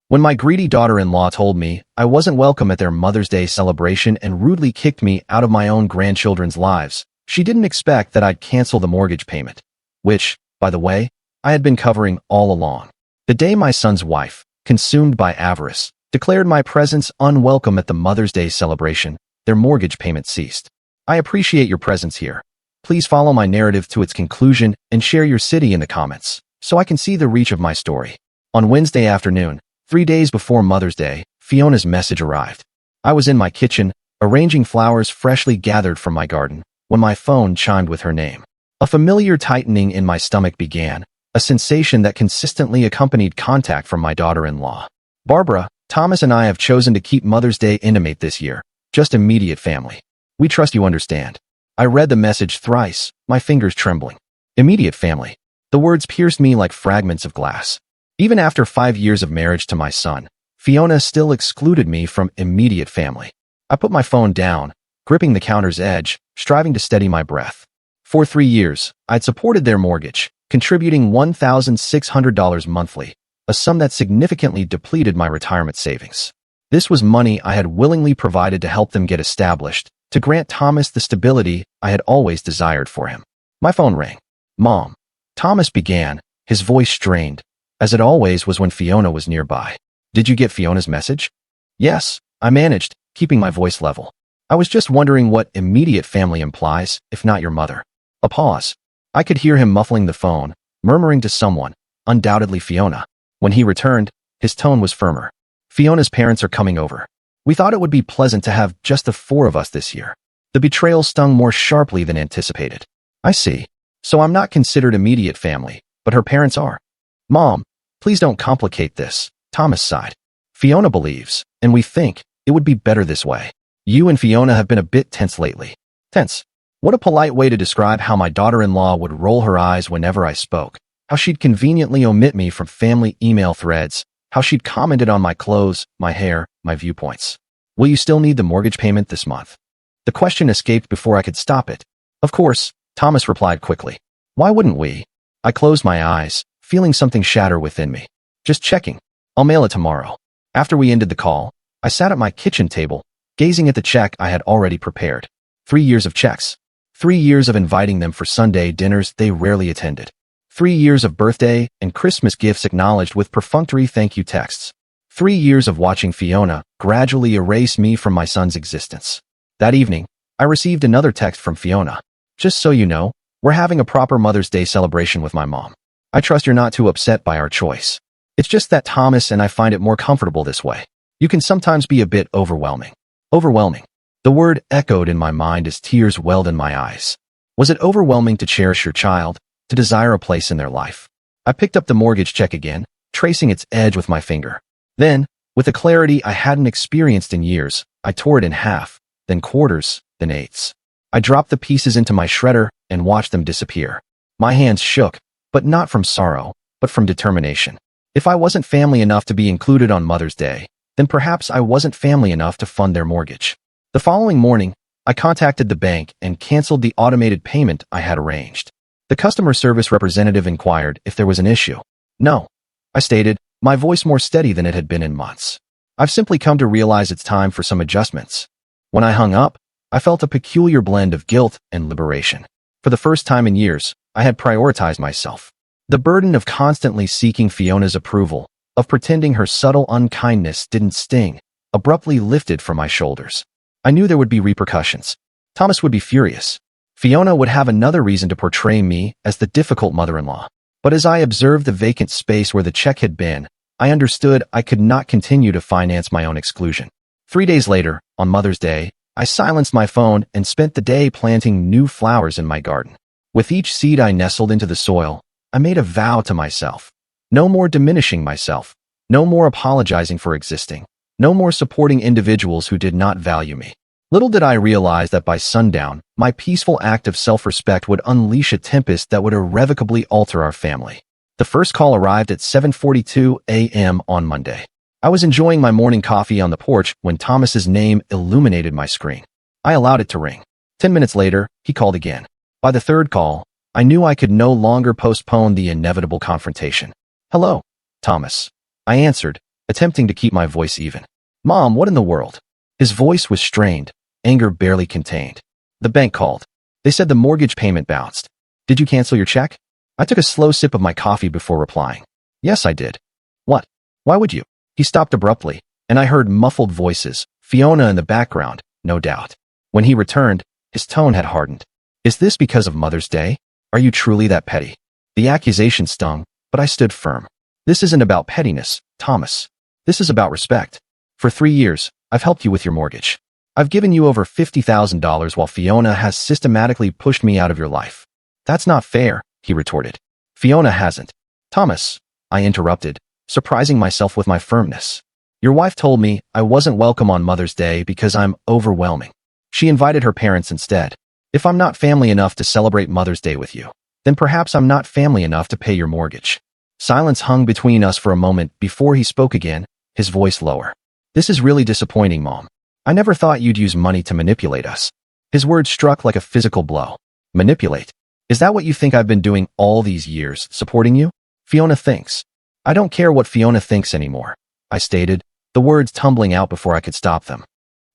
When my greedy daughter-in-law told me I wasn't welcome at their Mother's Day celebration and rudely kicked me out of my own grandchildren's lives, she didn't expect that I'd cancel the mortgage payment, which, by the way, I had been covering all along. The day my son's wife, consumed by avarice, declared my presence unwelcome at the Mother's Day celebration, their mortgage payment ceased. I appreciate your presence here. Please follow my narrative to its conclusion and share your city in the comments, so I can see the reach of my story. On Wednesday afternoon, 3 days before Mother's Day, Fiona's message arrived. I was in my kitchen, arranging flowers freshly gathered from my garden, when my phone chimed with her name. A familiar tightening in my stomach began, a sensation that consistently accompanied contact from my daughter-in-law. Barbara, Thomas and I have chosen to keep Mother's Day intimate this year, just immediate family. We trust you understand. I read the message thrice, my fingers trembling. Immediate family. The words pierced me like fragments of glass. Even after 5 years of marriage to my son, Fiona still excluded me from immediate family. I put my phone down, gripping the counter's edge, striving to steady my breath. For 3 years, I'd supported their mortgage, contributing $1,600 monthly, a sum that significantly depleted my retirement savings. This was money I had willingly provided to help them get established, to grant Thomas the stability I had always desired for him. My phone rang. "Mom," Thomas began, his voice strained, as it always was when Fiona was nearby. "Did you get Fiona's message?" "Yes," I managed, keeping my voice level. "I was just wondering what immediate family implies, if not your mother." A pause. I could hear him muffling the phone, murmuring to someone, undoubtedly Fiona. When he returned, his tone was firmer. "Fiona's parents are coming over. We thought it would be pleasant to have just the 4 of us this year." The betrayal stung more sharply than anticipated. "I see. So I'm not considered immediate family, but her parents are." "Mom, please don't complicate this," Thomas sighed. "Fiona believes, and we think, it would be better this way. You and Fiona have been a bit tense lately." Tense? What a polite way to describe how my daughter-in-law would roll her eyes whenever I spoke, how she'd conveniently omit me from family email threads, how she'd commented on my clothes, my hair, my viewpoints. "Will you still need the mortgage payment this month?" The question escaped before I could stop it. "Of course," Thomas replied quickly. "Why wouldn't we?" I closed my eyes, feeling something shatter within me. "Just checking. I'll mail it tomorrow." After we ended the call, I sat at my kitchen table, gazing at the check I had already prepared. 3 years of checks. 3 years of inviting them for Sunday dinners they rarely attended. 3 years of birthday and Christmas gifts acknowledged with perfunctory thank you texts. 3 years of watching Fiona gradually erase me from my son's existence. That evening, I received another text from Fiona. "Just so you know, we're having a proper Mother's Day celebration with my mom. I trust you're not too upset by our choice. It's just that Thomas and I find it more comfortable this way. You can sometimes be a bit overwhelming." Overwhelming. The word echoed in my mind as tears welled in my eyes. Was it overwhelming to cherish your child, to desire a place in their life? I picked up the mortgage check again, tracing its edge with my finger. Then, with a clarity I hadn't experienced in years, I tore it in half, then quarters, then eighths. I dropped the pieces into my shredder and watched them disappear. My hands shook, but not from sorrow, but from determination. If I wasn't family enough to be included on Mother's Day, then perhaps I wasn't family enough to fund their mortgage. The following morning, I contacted the bank and canceled the automated payment I had arranged. The customer service representative inquired if there was an issue. "No," I stated, my voice more steady than it had been in months. "I've simply come to realize it's time for some adjustments." When I hung up, I felt a peculiar blend of guilt and liberation. For the first time in years, I had prioritized myself. The burden of constantly seeking Fiona's approval, of pretending her subtle unkindness didn't sting, abruptly lifted from my shoulders. I knew there would be repercussions. Thomas would be furious. Fiona would have another reason to portray me as the difficult mother-in-law. But as I observed the vacant space where the check had been, I understood I could not continue to finance my own exclusion. 3 days later, on Mother's Day, I silenced my phone and spent the day planting new flowers in my garden. With each seed I nestled into the soil, I made a vow to myself. No more diminishing myself. No more apologizing for existing. No more supporting individuals who did not value me. Little did I realize that by sundown, my peaceful act of self-respect would unleash a tempest that would irrevocably alter our family. The first call arrived at 7:42 a.m. on Monday. I was enjoying my morning coffee on the porch when Thomas's name illuminated my screen. I allowed it to ring. 10 minutes later, he called again. By the third call, I knew I could no longer postpone the inevitable confrontation. "Hello, Thomas," I answered, attempting to keep my voice even. Mom, what in the world? His voice was strained, anger barely contained. The bank called. They said the mortgage payment bounced. Did you cancel your check? I took a slow sip of my coffee before replying. Yes, I did. What? Why would you? He stopped abruptly, and I heard muffled voices, Fiona in the background, no doubt. When he returned, his tone had hardened. Is this because of Mother's Day? Are you truly that petty? The accusation stung, but I stood firm. This isn't about pettiness, Thomas. This is about respect. For 3 years, I've helped you with your mortgage. I've given you over $50,000 while Fiona has systematically pushed me out of your life. That's not fair, he retorted. Fiona hasn't. Thomas, I interrupted, surprising myself with my firmness. Your wife told me I wasn't welcome on Mother's Day because I'm overwhelming. She invited her parents instead. If I'm not family enough to celebrate Mother's Day with you, then perhaps I'm not family enough to pay your mortgage. Silence hung between us for a moment before he spoke again, his voice lower. This is really disappointing, Mom. I never thought you'd use money to manipulate us. His words struck like a physical blow. Manipulate? Is that what you think I've been doing all these years, supporting you? Fiona thinks. I don't care what Fiona thinks anymore, I stated, the words tumbling out before I could stop them.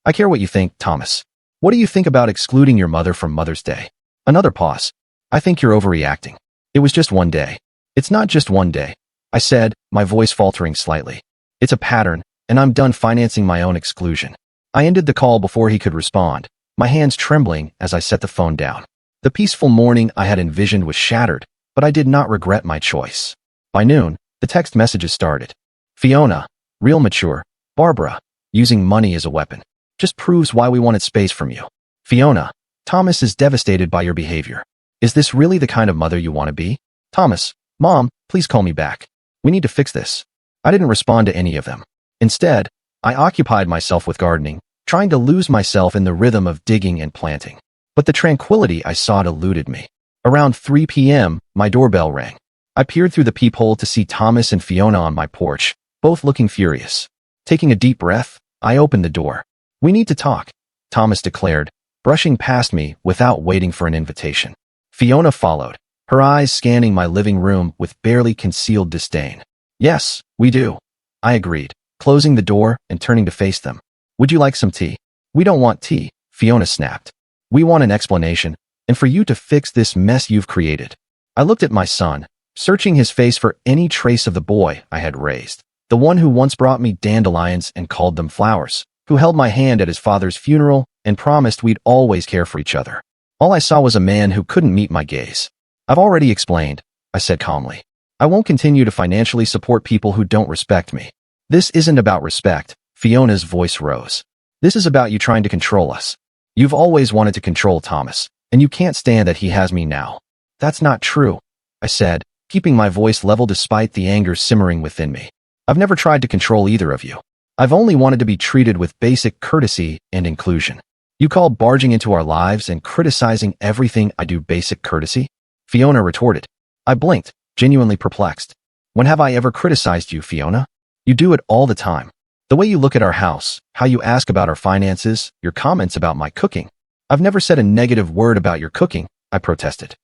I care what you think, Thomas. What do you think about excluding your mother from Mother's Day? Another pause. I think you're overreacting. It was just one day. It's not just one day, I said, my voice faltering slightly. It's a pattern, and I'm done financing my own exclusion. I ended the call before he could respond, my hands trembling as I set the phone down. The peaceful morning I had envisioned was shattered, but I did not regret my choice. By noon, the text messages started. Fiona, real mature. Barbara, using money as a weapon. Just proves why we wanted space from you. Fiona, Thomas is devastated by your behavior. Is this really the kind of mother you want to be? Thomas, Mom, please call me back. We need to fix this. I didn't respond to any of them. Instead, I occupied myself with gardening, trying to lose myself in the rhythm of digging and planting. But the tranquility I sought eluded me. Around 3 p.m., my doorbell rang. I peered through the peephole to see Thomas and Fiona on my porch, both looking furious. Taking a deep breath, I opened the door. We need to talk, Thomas declared, brushing past me without waiting for an invitation. Fiona followed, her eyes scanning my living room with barely concealed disdain. Yes, we do, I agreed, closing the door and turning to face them. Would you like some tea? We don't want tea, Fiona snapped. We want an explanation, and for you to fix this mess you've created. I looked at my son, searching his face for any trace of the boy I had raised, the one who once brought me dandelions and called them flowers, who held my hand at his father's funeral and promised we'd always care for each other. All I saw was a man who couldn't meet my gaze. I've already explained, I said calmly. I won't continue to financially support people who don't respect me. This isn't about respect, Fiona's voice rose. This is about you trying to control us. You've always wanted to control Thomas, and you can't stand that he has me now. That's not true, I said, keeping my voice level despite the anger simmering within me. I've never tried to control either of you. I've only wanted to be treated with basic courtesy and inclusion. You call barging into our lives and criticizing everything I do basic courtesy? Fiona retorted. I blinked, genuinely perplexed. When have I ever criticized you, Fiona? You do it all the time. The way you look at our house, how you ask about our finances, your comments about my cooking. I've never said a negative word about your cooking, I protested.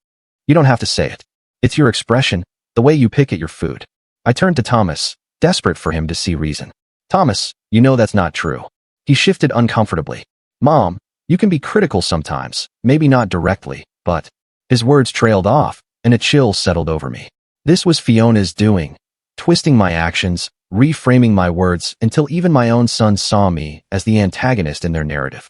You don't have to say it. It's your expression, the way you pick at your food. I turned to Thomas, desperate for him to see reason. Thomas, you know that's not true. He shifted uncomfortably. Mom, you can be critical sometimes, maybe not directly, but... His words trailed off, and a chill settled over me. This was Fiona's doing, twisting my actions, reframing my words until even my own son saw me as the antagonist in their narrative.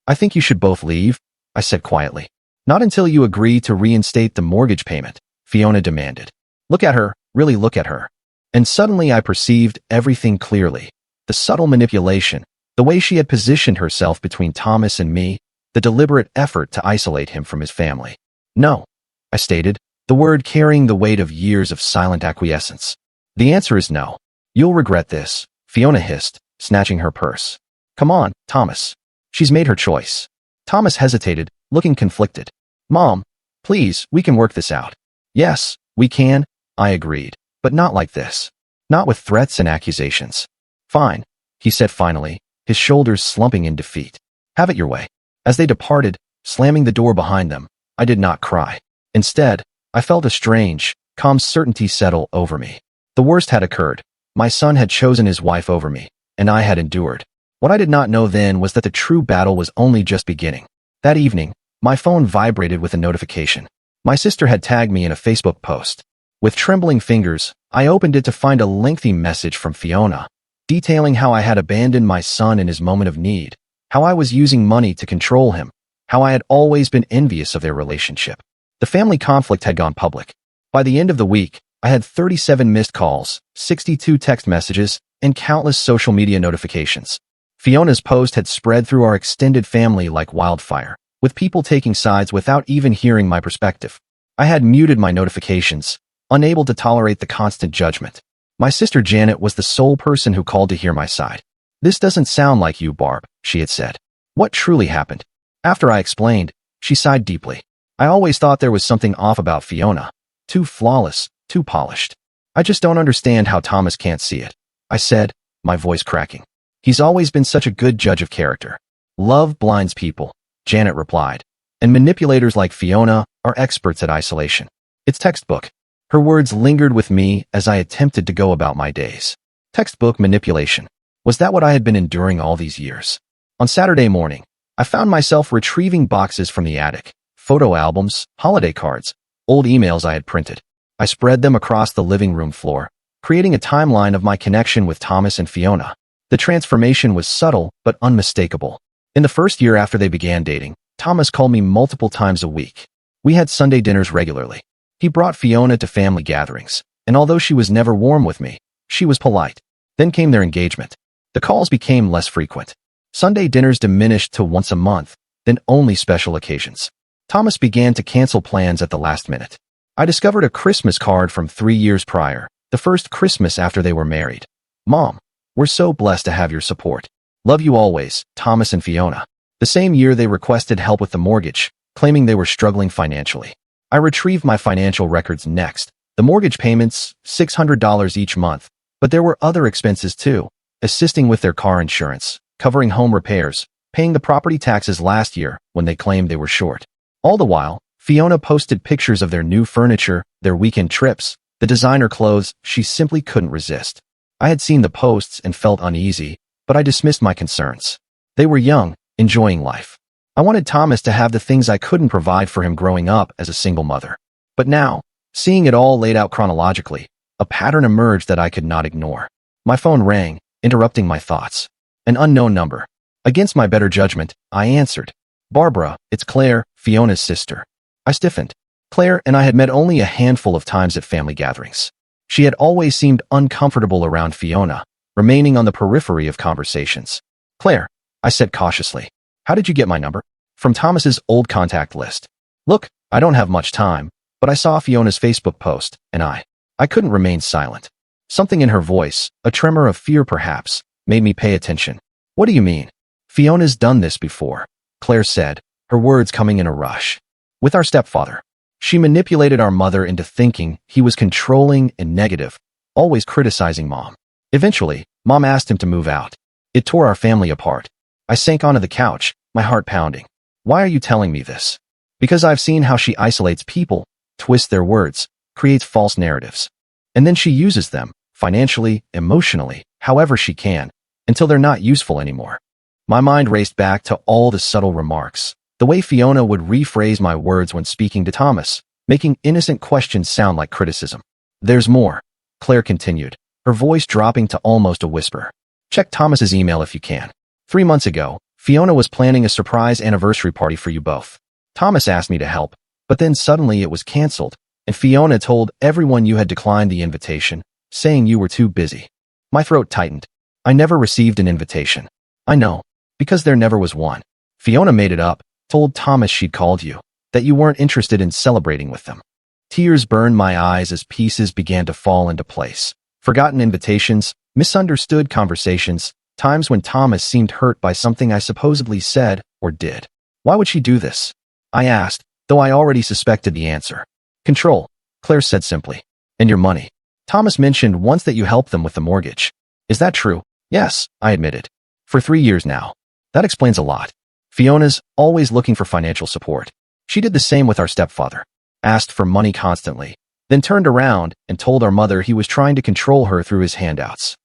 I think you should both leave, I said quietly. Not until you agree to reinstate the mortgage payment, Fiona demanded. Look at her, really look at her. And suddenly I perceived everything clearly. The subtle manipulation, the way she had positioned herself between Thomas and me, the deliberate effort to isolate him from his family. No, I stated, the word carrying the weight of years of silent acquiescence. The answer is no. You'll regret this, Fiona hissed, snatching her purse. Come on, Thomas. She's made her choice. Thomas hesitated, looking conflicted. Mom, please, we can work this out. Yes, we can, I agreed, but not like this. Not with threats and accusations. Fine, he said finally, his shoulders slumping in defeat. Have it your way. As they departed, slamming the door behind them, I did not cry. Instead, I felt a strange, calm certainty settle over me. The worst had occurred. My son had chosen his wife over me, and I had endured. What I did not know then was that the true battle was only just beginning. That evening, my phone vibrated with a notification. My sister had tagged me in a Facebook post. With trembling fingers, I opened it to find a lengthy message from Fiona, detailing how I had abandoned my son in his moment of need, how I was using money to control him, how I had always been envious of their relationship. The family conflict had gone public. By the end of the week, I had 37 missed calls, 62 text messages, and countless social media notifications. Fiona's post had spread through our extended family like wildfire, with people taking sides without even hearing my perspective. I had muted my notifications, unable to tolerate the constant judgment. My sister Janet was the sole person who called to hear my side. "This doesn't sound like you, Barb," she had said. "What truly happened?" After I explained, she sighed deeply. "I always thought there was something off about Fiona. Too flawless, too polished. I just don't understand how Thomas can't see it," I said, my voice cracking. "He's always been such a good judge of character." "Love blinds people," Janet replied, "and manipulators like Fiona are experts at isolation. It's textbook." Her words lingered with me as I attempted to go about my days. Textbook manipulation. Was that what I had been enduring all these years? On Saturday morning, I found myself retrieving boxes from the attic, photo albums, holiday cards, old emails I had printed. I spread them across the living room floor, creating a timeline of my connection with Thomas and Fiona. The transformation was subtle but unmistakable. In the first year after they began dating, Thomas called me multiple times a week. We had Sunday dinners regularly. He brought Fiona to family gatherings, and although she was never warm with me, she was polite. Then came their engagement. The calls became less frequent. Sunday dinners diminished to once a month, then only special occasions. Thomas began to cancel plans at the last minute. I discovered a Christmas card from 3 years prior, the first Christmas after they were married. "Mom, we're so blessed to have your support. Love you always, Thomas and Fiona." The same year they requested help with the mortgage, claiming they were struggling financially. I retrieved my financial records next. The mortgage payments, $600 each month, but there were other expenses too, assisting with their car insurance, covering home repairs, paying the property taxes last year when they claimed they were short. All the while, Fiona posted pictures of their new furniture, their weekend trips, the designer clothes she simply couldn't resist. I had seen the posts and felt uneasy, but I dismissed my concerns. They were young, enjoying life. I wanted Thomas to have the things I couldn't provide for him growing up as a single mother. But now, seeing it all laid out chronologically, a pattern emerged that I could not ignore. My phone rang, interrupting my thoughts. An unknown number. Against my better judgment, I answered. "Barbara, it's Claire, Fiona's sister." I stiffened. Claire and I had met only a handful of times at family gatherings. She had always seemed uncomfortable around Fiona, remaining on the periphery of conversations. "Claire," I said cautiously, "how did you get my number?" "From Thomas's old contact list." "Look, I don't have much time, but I saw Fiona's Facebook post, and I couldn't remain silent." Something in her voice, a tremor of fear perhaps, made me pay attention. "What do you mean?" "Fiona's done this before," Claire said, her words coming in a rush. "With our stepfather. She manipulated our mother into thinking he was controlling and negative, always criticizing Mom. Eventually, Mom asked him to move out. It tore our family apart." I sank onto the couch, my heart pounding. "Why are you telling me this?" "Because I've seen how she isolates people, twists their words, creates false narratives. And then she uses them, financially, emotionally, however she can, until they're not useful anymore." My mind raced back to all the subtle remarks, the way Fiona would rephrase my words when speaking to Thomas, making innocent questions sound like criticism. "There's more," Claire continued, her voice dropping to almost a whisper. "Check Thomas's email if you can. 3 months ago, Fiona was planning a surprise anniversary party for you both. Thomas asked me to help, but then suddenly it was canceled, and Fiona told everyone you had declined the invitation, saying you were too busy." My throat tightened. I never received an invitation. "I know, because there never was one. Fiona made it up, told Thomas she'd called you, that you weren't interested in celebrating with them." Tears burned my eyes as pieces began to fall into place. Forgotten invitations, misunderstood conversations, times when Thomas seemed hurt by something I supposedly said or did. "Why would she do this?" I asked, though I already suspected the answer. "Control," Claire said simply. "And your money. Thomas mentioned once that you helped them with the mortgage." "Is that true?" "Yes," I admitted. "For 3 years now." "That explains a lot. Fiona's always looking for financial support. She did the same with our stepfather. Asked for money constantly. then turned around and told our mother he was trying to control her through his handouts.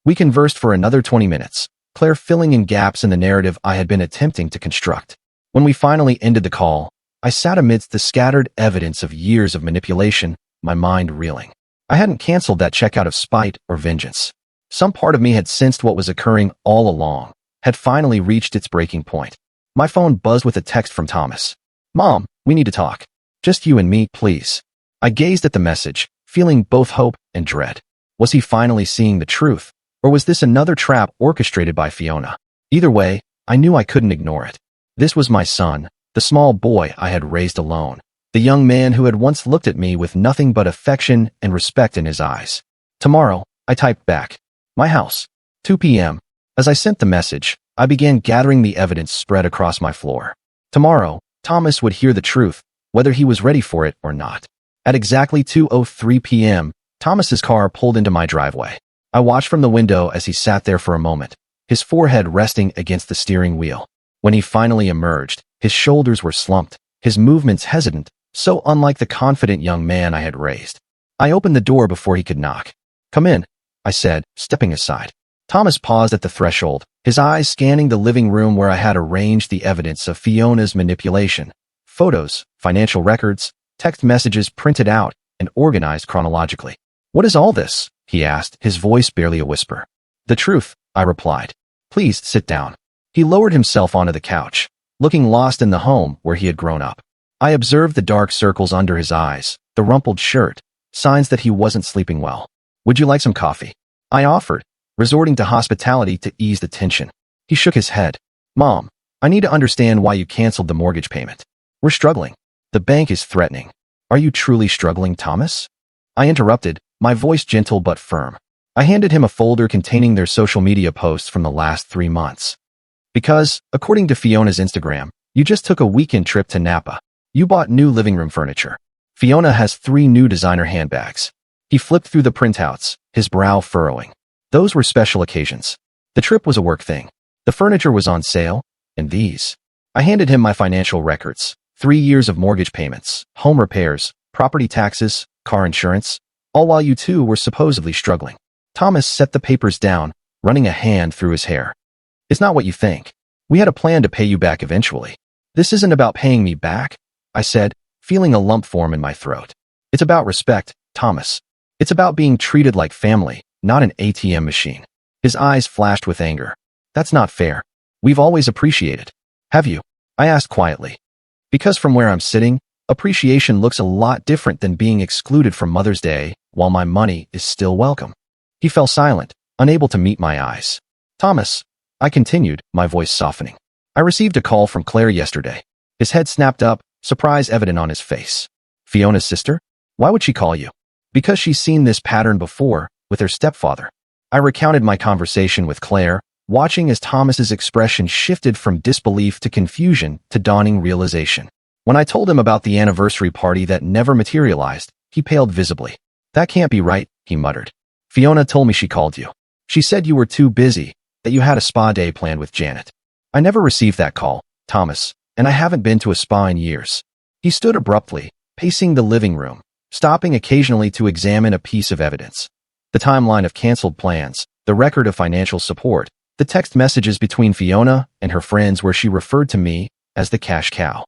We conversed for another 20 minutes, Claire filling in gaps in the narrative I had been attempting to construct. When we finally ended the call, I sat amidst the scattered evidence of years of manipulation, my mind reeling. I hadn't canceled that check out of spite or vengeance. Some part of me had sensed what was occurring all along, had finally reached its breaking point. My phone buzzed with a text from Thomas. "Mom, we need to talk. Just you and me, please." I gazed at the message, feeling both hope and dread. Was he finally seeing the truth, or was this another trap orchestrated by Fiona? Either way, I knew I couldn't ignore it. This was my son, the small boy I had raised alone, the young man who had once looked at me with nothing but affection and respect in his eyes. "Tomorrow," I typed back. "My house. 2 p.m. As I sent the message, I began gathering the evidence spread across my floor. Tomorrow, Thomas would hear the truth, whether he was ready for it or not. At exactly 2:03 p.m., Thomas's car pulled into my driveway. I watched from the window as he sat there for a moment, his forehead resting against the steering wheel. When he finally emerged, his shoulders were slumped, his movements hesitant, so unlike the confident young man I had raised. I opened the door before he could knock. "Come in," I said, stepping aside. Thomas paused at the threshold, his eyes scanning the living room where I had arranged the evidence of Fiona's manipulation. Photos, financial records, text messages printed out and organized chronologically. "What is all this?" he asked, his voice barely a whisper. "The truth," I replied. "Please sit down." He lowered himself onto the couch, looking lost in the home where he had grown up. I observed the dark circles under his eyes, the rumpled shirt, signs that he wasn't sleeping well. "Would you like some coffee?" I offered, resorting to hospitality to ease the tension. He shook his head. "Mom, I need to understand why you canceled the mortgage payment. We're struggling. The bank is threatening." "Are you truly struggling, Thomas?" I interrupted, my voice gentle but firm. I handed him a folder containing their social media posts from the last 3 months. "Because, according to Fiona's Instagram, you just took a weekend trip to Napa. You bought new living room furniture. Fiona has 3 new designer handbags." He flipped through the printouts, his brow furrowing. "Those were special occasions. The trip was a work thing. The furniture was on sale, and these." I handed him my financial records, 3 years of mortgage payments, home repairs, property taxes, car insurance, all while you two were supposedly struggling. Thomas set the papers down, running a hand through his hair. "It's not what you think. We had a plan to pay you back eventually. This isn't about paying me back," I said, feeling a lump form in my throat. "It's about respect, Thomas. It's about being treated like family, not an ATM machine." His eyes flashed with anger. "That's not fair. We've always appreciated." "Have you?" I asked quietly. "Because from where I'm sitting, appreciation looks a lot different than being excluded from Mother's Day while my money is still welcome." He fell silent, unable to meet my eyes. "Thomas," I continued, my voice softening. "I received a call from Claire yesterday." His head snapped up, surprise evident on his face. "Fiona's sister? Why would she call you?" "Because she's seen this pattern before, with her stepfather." I recounted my conversation with Claire, watching as Thomas's expression shifted from disbelief to confusion to dawning realization. When I told him about the anniversary party that never materialized, he paled visibly. "That can't be right," he muttered. "Fiona told me she called you. She said you were too busy, that you had a spa day planned with Janet." "I never received that call, Thomas, and I haven't been to a spa in years." He stood abruptly, pacing the living room, stopping occasionally to examine a piece of evidence. The timeline of canceled plans, the record of financial support, the text messages between Fiona and her friends where she referred to me as the cash cow.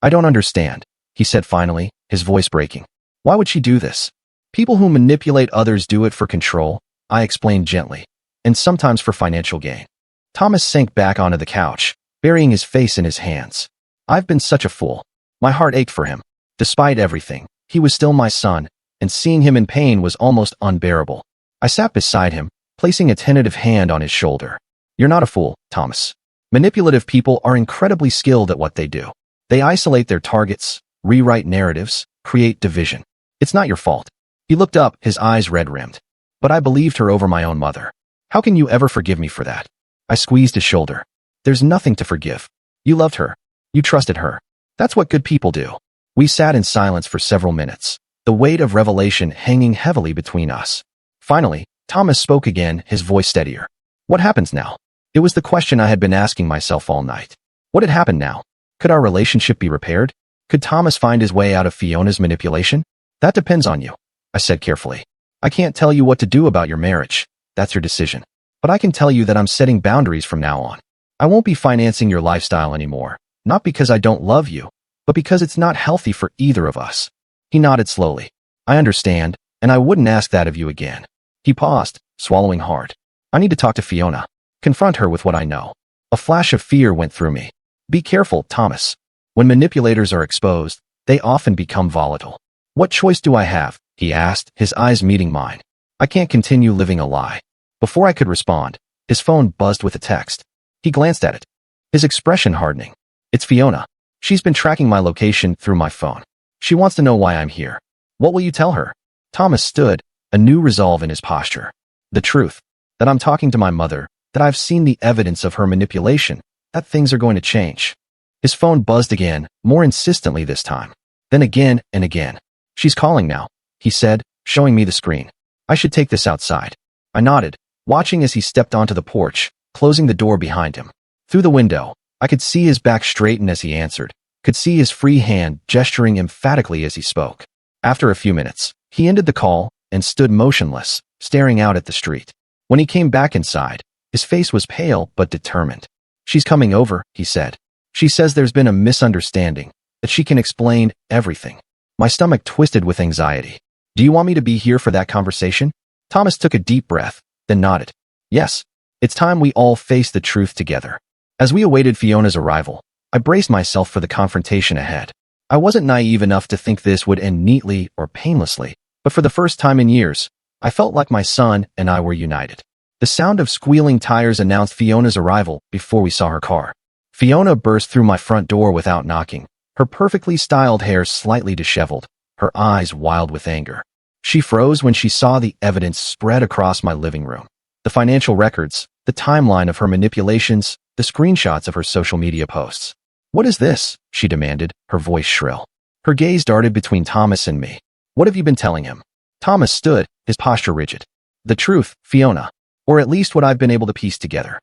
"I don't understand," he said finally, his voice breaking. "Why would she do this? People who manipulate others do it for control," I explained gently, "and sometimes for financial gain." Thomas sank back onto the couch, burying his face in his hands. I've been such a fool. My heart ached for him. Despite everything, he was still my son, and seeing him in pain was almost unbearable. I sat beside him, placing a tentative hand on his shoulder. "You're not a fool, Thomas. Manipulative people are incredibly skilled at what they do. They isolate their targets, rewrite narratives, create division. It's not your fault." He looked up, his eyes red-rimmed. "But I believed her over my own mother. How can you ever forgive me for that?" I squeezed his shoulder. "There's nothing to forgive. You loved her. You trusted her. That's what good people do." We sat in silence for several minutes, the weight of revelation hanging heavily between us. Finally, Thomas spoke again, his voice steadier. "What happens now?" It was the question I had been asking myself all night. What had happened now? Could our relationship be repaired? Could Thomas find his way out of Fiona's manipulation? "That depends on you," I said carefully. I can't tell you what to do about your marriage. That's your decision. But I can tell you that I'm setting boundaries from now on. I won't be financing your lifestyle anymore, not because I don't love you, but because it's not healthy for either of us. He nodded slowly. I understand, and I wouldn't ask that of you again. He paused, swallowing hard. I need to talk to Fiona. Confront her with what I know. A flash of fear went through me. Be careful, Thomas. When manipulators are exposed, they often become volatile. What choice do I have? He asked, his eyes meeting mine. I can't continue living a lie. Before I could respond, his phone buzzed with a text. He glanced at it, his expression hardening. It's Fiona. She's been tracking my location through my phone. She wants to know why I'm here. What will you tell her? Thomas stood, a new resolve in his posture. The truth. That I'm talking to my mother, that I've seen the evidence of her manipulation, that things are going to change. His phone buzzed again, more insistently this time. Then again and again. She's calling now, he said, showing me the screen. I should take this outside. I nodded, watching as he stepped onto the porch, closing the door behind him. Through the window, I could see his back straighten as he answered, could see his free hand gesturing emphatically as he spoke. After a few minutes, he ended the call and stood motionless, staring out at the street. When he came back inside, his face was pale but determined. She's coming over, he said. She says there's been a misunderstanding, that she can explain everything. My stomach twisted with anxiety. Do you want me to be here for that conversation? Thomas took a deep breath, then nodded. Yes, it's time we all face the truth together. As we awaited Fiona's arrival, I braced myself for the confrontation ahead. I wasn't naive enough to think this would end neatly or painlessly, but for the first time in years, I felt like my son and I were united. The sound of squealing tires announced Fiona's arrival before we saw her car. Fiona burst through my front door without knocking, her perfectly styled hair slightly disheveled, her eyes wild with anger. She froze when she saw the evidence spread across my living room. The financial records, the timeline of her manipulations, the screenshots of her social media posts. What is this? She demanded, her voice shrill. Her gaze darted between Thomas and me. What have you been telling him? Thomas stood, his posture rigid. The truth, Fiona. Or at least what I've been able to piece together.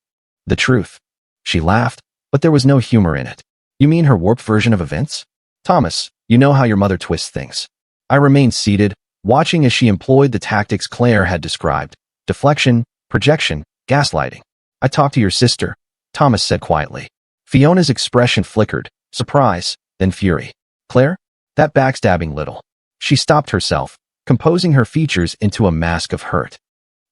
The truth. She laughed, but there was no humor in it. You mean her warped version of events? Thomas, you know how your mother twists things. I remained seated, watching as she employed the tactics Claire had described. Deflection, projection, gaslighting. I talked to your sister, Thomas said quietly. Fiona's expression flickered, surprise, then fury. Claire? That backstabbing little. She stopped herself, composing her features into a mask of hurt.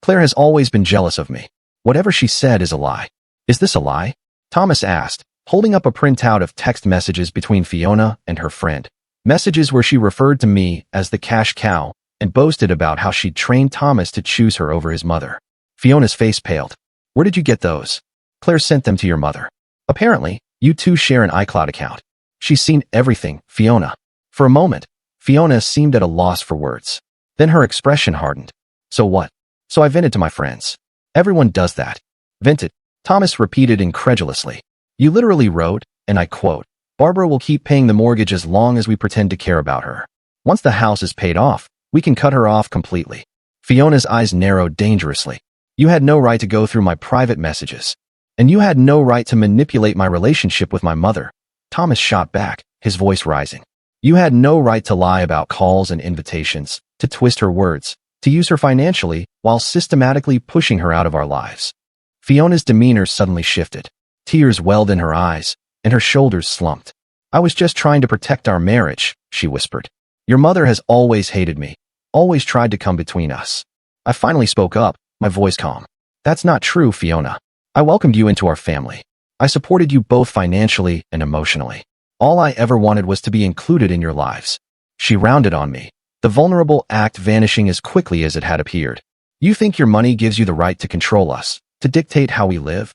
Claire has always been jealous of me. Whatever she said is a lie. Is this a lie? Thomas asked, holding up a printout of text messages between Fiona and her friend. Messages where she referred to me as the cash cow and boasted about how she'd trained Thomas to choose her over his mother. Fiona's face paled. Where did you get those? Claire sent them to your mother. Apparently, you two share an iCloud account. She's seen everything, Fiona. For a moment, Fiona seemed at a loss for words. Then her expression hardened. So what? So I vented to my friends. Everyone does that. Vented. Thomas repeated incredulously. You literally wrote, and I quote, Barbara will keep paying the mortgage as long as we pretend to care about her. Once the house is paid off, we can cut her off completely. Fiona's eyes narrowed dangerously. You had no right to go through my private messages. And you had no right to manipulate my relationship with my mother. Thomas shot back, his voice rising. You had no right to lie about calls and invitations, to twist her words, to use her financially while systematically pushing her out of our lives. Fiona's demeanor suddenly shifted. Tears welled in her eyes, and her shoulders slumped. I was just trying to protect our marriage, she whispered. Your mother has always hated me, always tried to come between us. I finally spoke up, my voice calm. That's not true, Fiona. I welcomed you into our family. I supported you both financially and emotionally. All I ever wanted was to be included in your lives. She rounded on me, the vulnerable act vanishing as quickly as it had appeared. You think your money gives you the right to control us, to dictate how we live?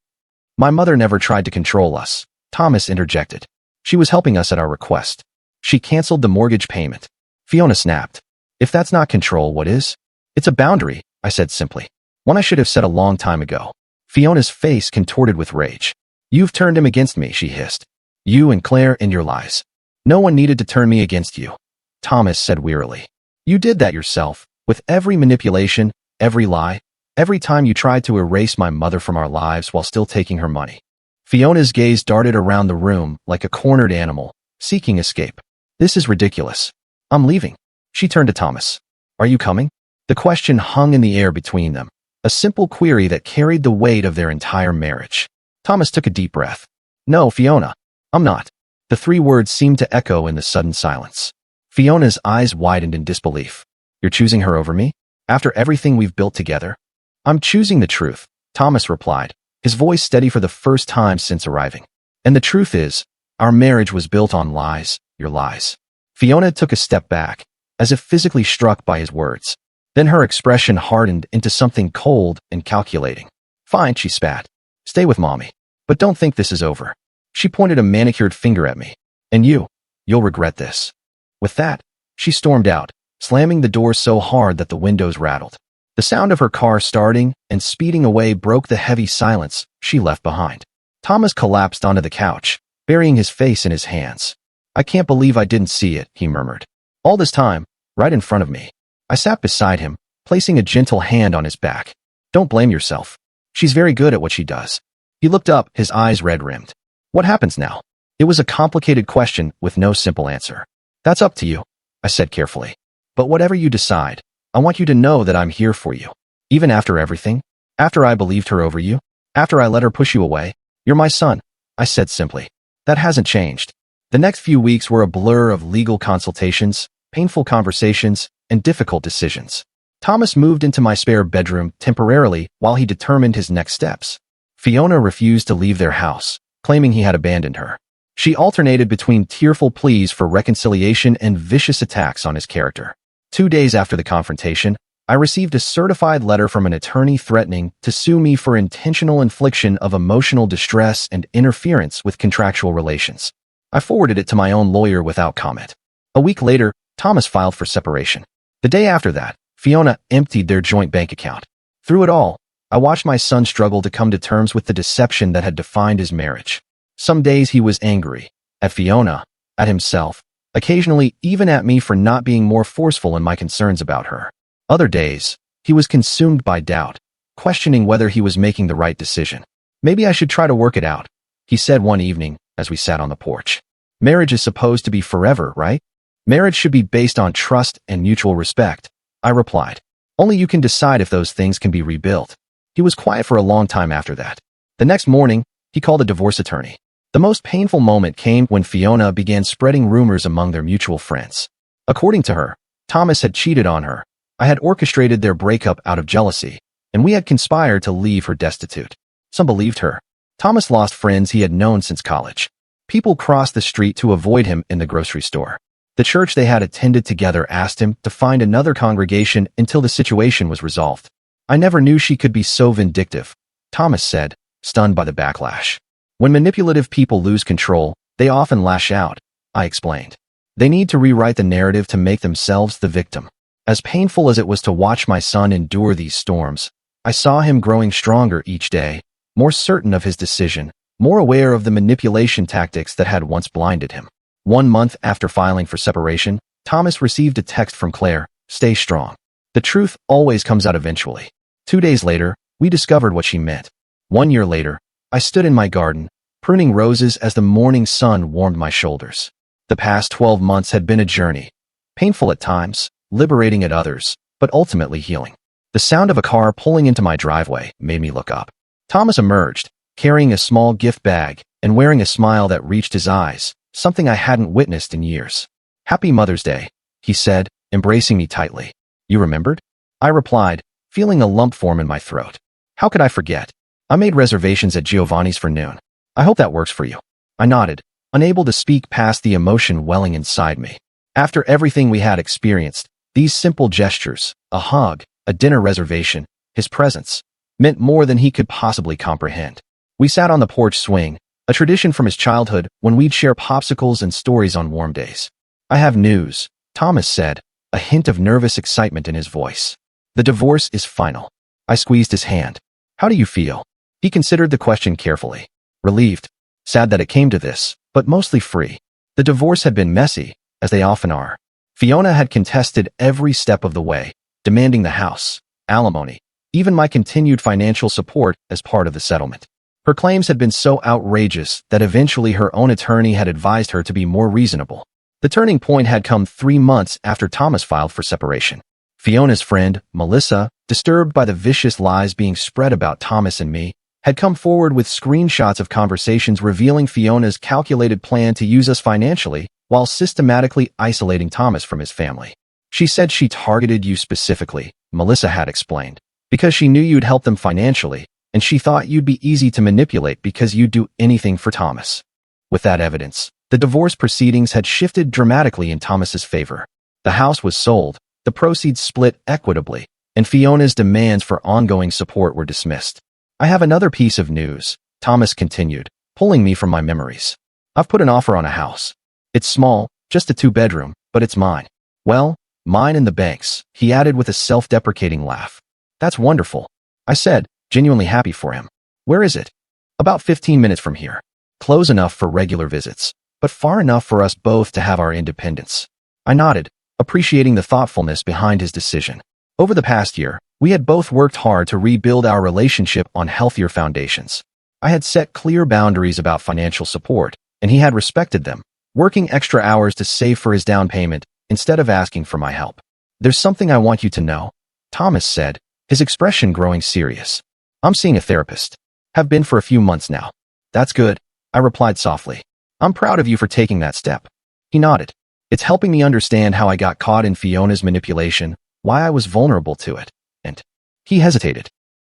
My mother never tried to control us, Thomas interjected. She was helping us at our request. She canceled the mortgage payment. Fiona snapped. If that's not control, what is? It's a boundary, I said simply. One I should have said a long time ago. Fiona's face contorted with rage. You've turned him against me, she hissed. You and Claire and your lies. No one needed to turn me against you, Thomas said wearily. You did that yourself, with every manipulation, every lie, every time you tried to erase my mother from our lives while still taking her money. Fiona's gaze darted around the room like a cornered animal, seeking escape. This is ridiculous. I'm leaving. She turned to Thomas. Are you coming? The question hung in the air between them, a simple query that carried the weight of their entire marriage. Thomas took a deep breath. No, Fiona, I'm not. The three words seemed to echo in the sudden silence. Fiona's eyes widened in disbelief. You're choosing her over me? After everything we've built together? I'm choosing the truth, Thomas replied, his voice steady for the first time since arriving. And the truth is, our marriage was built on lies, your lies. Fiona took a step back, as if physically struck by his words. Then her expression hardened into something cold and calculating. Fine, she spat. Stay with mommy. But don't think this is over. She pointed a manicured finger at me. And you'll regret this. With that, she stormed out, slamming the door so hard that the windows rattled. The sound of her car starting and speeding away broke the heavy silence she left behind. Thomas collapsed onto the couch, burying his face in his hands. I can't believe I didn't see it, he murmured. All this time, right in front of me. I sat beside him, placing a gentle hand on his back. Don't blame yourself. She's very good at what she does. He looked up, his eyes red-rimmed. What happens now? It was a complicated question with no simple answer. That's up to you, I said carefully. But whatever you decide, I want you to know that I'm here for you. Even after everything, after I believed her over you, after I let her push you away, you're my son, I said simply. That hasn't changed. The next few weeks were a blur of legal consultations, painful conversations, and difficult decisions. Thomas moved into my spare bedroom temporarily while he determined his next steps. Fiona refused to leave their house, claiming he had abandoned her. She alternated between tearful pleas for reconciliation and vicious attacks on his character. 2 days after the confrontation, I received a certified letter from an attorney threatening to sue me for intentional infliction of emotional distress and interference with contractual relations. I forwarded it to my own lawyer without comment. A week later, Thomas filed for separation. The day after that, Fiona emptied their joint bank account. Through it all, I watched my son struggle to come to terms with the deception that had defined his marriage. Some days he was angry, at Fiona, at himself, occasionally even at me for not being more forceful in my concerns about her. Other days, he was consumed by doubt, questioning whether he was making the right decision. Maybe I should try to work it out, he said one evening as we sat on the porch. Marriage is supposed to be forever, right? Marriage should be based on trust and mutual respect, I replied. Only you can decide if those things can be rebuilt. He was quiet for a long time after that. The next morning, he called a divorce attorney. The most painful moment came when Fiona began spreading rumors among their mutual friends. According to her, Thomas had cheated on her. I had orchestrated their breakup out of jealousy, and we had conspired to leave her destitute. Some believed her. Thomas lost friends he had known since college. People crossed the street to avoid him in the grocery store. The church they had attended together asked him to find another congregation until the situation was resolved. I never knew she could be so vindictive, Thomas said, stunned by the backlash. When manipulative people lose control, they often lash out, I explained. They need to rewrite the narrative to make themselves the victim. As painful as it was to watch my son endure these storms, I saw him growing stronger each day, more certain of his decision, more aware of the manipulation tactics that had once blinded him. 1 month after filing for separation, Thomas received a text from Claire, "Stay strong. The truth always comes out eventually." 2 days later, we discovered what she meant. 1 year later, I stood in my garden, pruning roses as the morning sun warmed my shoulders. The past 12 months had been a journey, painful at times, liberating at others, but ultimately healing. The sound of a car pulling into my driveway made me look up. Thomas emerged, carrying a small gift bag and wearing a smile that reached his eyes, something I hadn't witnessed in years. "Happy Mother's Day," he said, embracing me tightly. "You remembered?" I replied, feeling a lump form in my throat. "How could I forget? I made reservations at Giovanni's for noon. I hope that works for you." I nodded, unable to speak past the emotion welling inside me. After everything we had experienced, these simple gestures, a hug, a dinner reservation, his presence, meant more than he could possibly comprehend. We sat on the porch swing, a tradition from his childhood when we'd share popsicles and stories on warm days. "I have news," Thomas said, a hint of nervous excitement in his voice. "The divorce is final." I squeezed his hand. "How do you feel?" He considered the question carefully. Relieved, sad that it came to this, but mostly free. The divorce had been messy, as they often are. Fiona had contested every step of the way, demanding the house, alimony, even my continued financial support as part of the settlement. Her claims had been so outrageous that eventually her own attorney had advised her to be more reasonable. The turning point had come 3 months after Thomas filed for separation. Fiona's friend, Melissa, disturbed by the vicious lies being spread about Thomas and me, had come forward with screenshots of conversations revealing Fiona's calculated plan to use us financially while systematically isolating Thomas from his family. She said she targeted you specifically, Melissa had explained, because she knew you'd help them financially, and she thought you'd be easy to manipulate because you'd do anything for Thomas. With that evidence, the divorce proceedings had shifted dramatically in Thomas's favor. The house was sold, the proceeds split equitably, and Fiona's demands for ongoing support were dismissed. I have another piece of news, Thomas continued, pulling me from my memories. I've put an offer on a house. It's small, just a 2-bedroom, but it's mine. Well, mine and the bank's, he added with a self-deprecating laugh. That's wonderful, I said, genuinely happy for him. Where is it? About 15 minutes from here. Close enough for regular visits, but far enough for us both to have our independence. I nodded, appreciating the thoughtfulness behind his decision. Over the past year, we had both worked hard to rebuild our relationship on healthier foundations. I had set clear boundaries about financial support, and he had respected them, working extra hours to save for his down payment instead of asking for my help. There's something I want you to know, Thomas said, his expression growing serious. I'm seeing a therapist. Have been for a few months now. That's good, I replied softly. I'm proud of you for taking that step. He nodded. It's helping me understand how I got caught in Fiona's manipulation, why I was vulnerable to it, and he hesitated.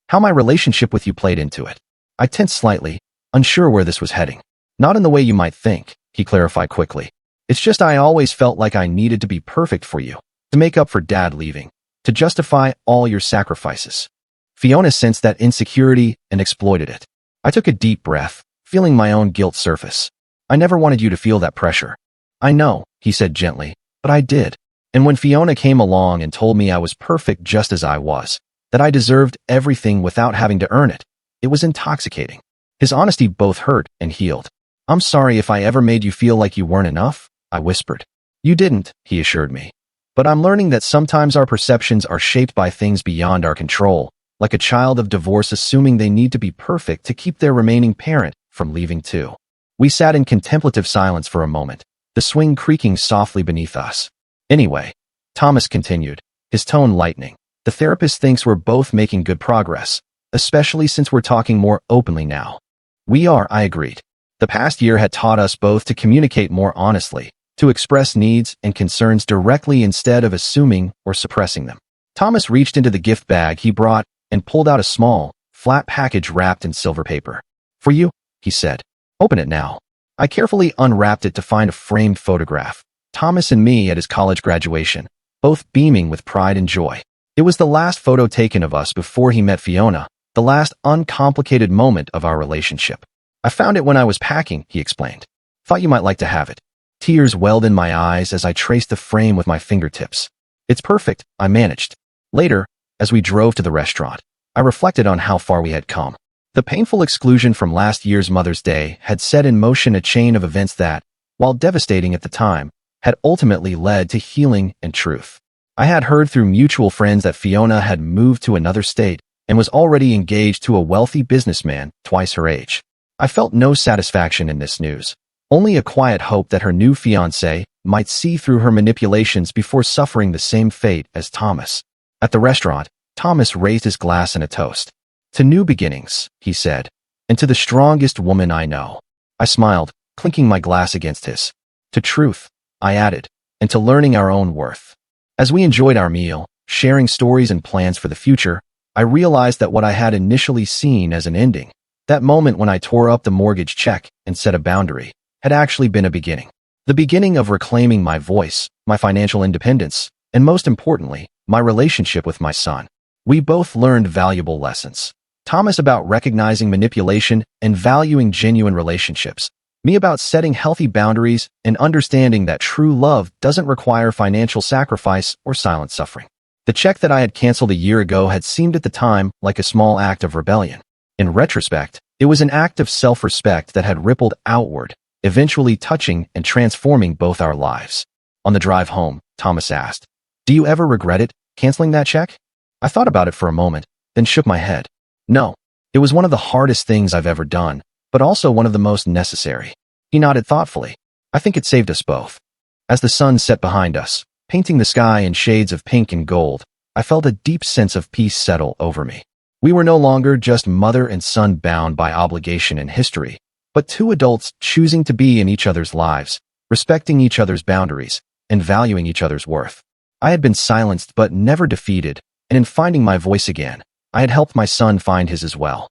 How my relationship with you played into it. I tensed slightly, unsure where this was heading. Not in the way you might think, he clarified quickly. It's just I always felt like I needed to be perfect for you, to make up for Dad leaving, to justify all your sacrifices. Fiona sensed that insecurity and exploited it. I took a deep breath, feeling my own guilt surface. I never wanted you to feel that pressure. I know, he said gently, but I did. And when Fiona came along and told me I was perfect just as I was, that I deserved everything without having to earn it, it was intoxicating. His honesty both hurt and healed. I'm sorry if I ever made you feel like you weren't enough, I whispered. You didn't, he assured me. But I'm learning that sometimes our perceptions are shaped by things beyond our control, like a child of divorce assuming they need to be perfect to keep their remaining parent from leaving too. We sat in contemplative silence for a moment, the swing creaking softly beneath us. Anyway, Thomas continued, his tone lightening. The therapist thinks we're both making good progress, especially since we're talking more openly now. We are, I agreed. The past year had taught us both to communicate more honestly, to express needs and concerns directly instead of assuming or suppressing them. Thomas reached into the gift bag he brought and pulled out a small, flat package wrapped in silver paper. For you, he said. Open it now. I carefully unwrapped it to find a framed photograph. Thomas and me at his college graduation, both beaming with pride and joy. It was the last photo taken of us before he met Fiona, the last uncomplicated moment of our relationship. I found it when I was packing, he explained. Thought you might like to have it. Tears welled in my eyes as I traced the frame with my fingertips. It's perfect, I managed. Later, as we drove to the restaurant, I reflected on how far we had come. The painful exclusion from last year's Mother's Day had set in motion a chain of events that, while devastating at the time, had ultimately led to healing and truth. I had heard through mutual friends that Fiona had moved to another state and was already engaged to a wealthy businessman twice her age. I felt no satisfaction in this news, only a quiet hope that her new fiancé might see through her manipulations before suffering the same fate as Thomas. At the restaurant, Thomas raised his glass in a toast. To new beginnings, he said, and to the strongest woman I know. I smiled, clinking my glass against his. To truth, I added, and to learning our own worth. As we enjoyed our meal, sharing stories and plans for the future, I realized that what I had initially seen as an ending, that moment when I tore up the mortgage check and set a boundary, had actually been a beginning. The beginning of reclaiming my voice, my financial independence, and most importantly, my relationship with my son. We both learned valuable lessons. Thomas about recognizing manipulation and valuing genuine relationships. Me about setting healthy boundaries and understanding that true love doesn't require financial sacrifice or silent suffering. The check that I had canceled a year ago had seemed at the time like a small act of rebellion. In retrospect, it was an act of self-respect that had rippled outward, eventually touching and transforming both our lives. On the drive home, Thomas asked, "Do you ever regret it, canceling that check?" I thought about it for a moment, then shook my head. No, it was one of the hardest things I've ever done, but also one of the most necessary. He nodded thoughtfully. I think it saved us both. As the sun set behind us, painting the sky in shades of pink and gold, I felt a deep sense of peace settle over me. We were no longer just mother and son bound by obligation and history, but two adults choosing to be in each other's lives, respecting each other's boundaries, and valuing each other's worth. I had been silenced but never defeated, and in finding my voice again, I had helped my son find his as well.